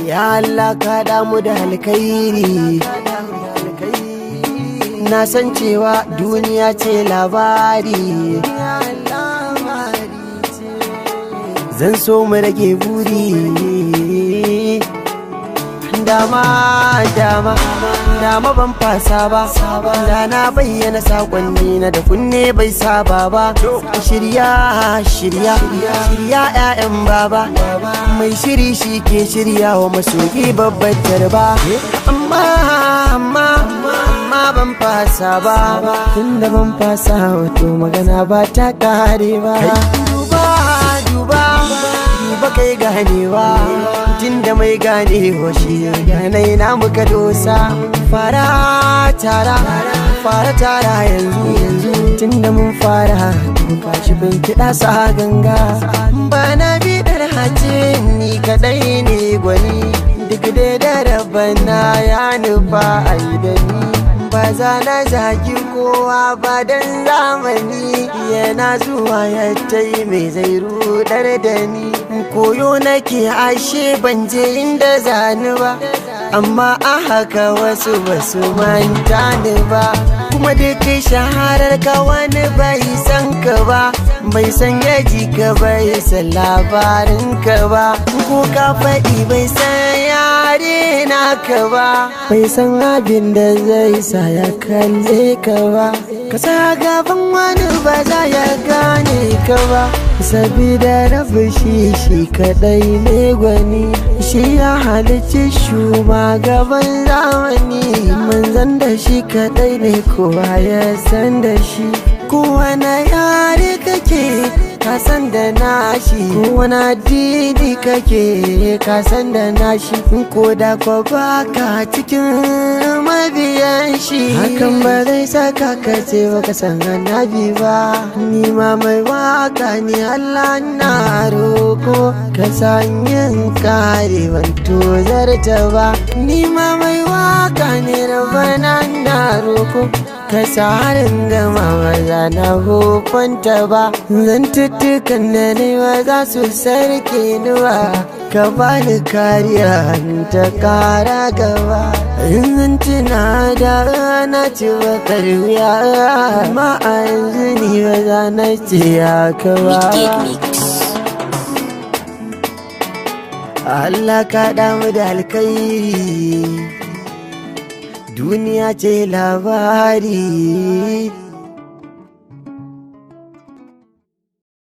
Ya Allah ka damu da alkhairi. Na san cewa duniya ce labari. Zan so mu rage buri. Dama ban fasa ba, da na bayyana sakonni na da kunne bai saba ba. Shirya 'ya'yan baba, mai shiri shi ke shirya wa masoyi babbar tarba. Amma ban fasa ba, tunda ban fasa wato magana ba ta kare ba. Duba kai ganewa, tunda mai ganewa shi ganai na muka dosa. Fara tara yanzu tunda mun fara tuka shi bin kiɗa sa ganga. Ba na bidar hace ni kadai ne gwani, duk da rabana ya nufa a da ni. Ba za na zagi kowa ba dan zamani yana zuwa ya tai mai zai rudar da ni. Koyo nake ashe ban je inda zani ba, amma a haka wasu basu manta ni ba. Kuma duk shaharar ka wani bai san ka ba, bai san yaji ka bai san labarin ka ba. Ko ka faɗi bai san yare naka ba, bai san abin da zai sa ya kalle ka ba. Ka sa gaban wani ba za ya gane ka ba, sabida rabu shi kadai ne gwani. Shi ya halicci shugaban zamani, manzan da shi kadai ne kowa ya san da shi. Kowane yare kake ka san da nashi, kowane addini kake ka san da nashi. Ko da ko baka cikin mabiyan shi, hakan ba zai saka ka ce baka san annabi ba. Ni ma mai waka ni Allah na roko, ka san yin kare ban tozarta ba. Ni ma mai waka ni rabana na roko, ka sa harin gama maza na hukunta ba. Zantuttukan da ne ba za su sarke ni ba, ka bani kariya ta kara gaba. In tuna da na ci bakar wuya, amma a yanzu ni ba za na ce haka ba. Allah ka damu da alkhairi, duniya ce labari.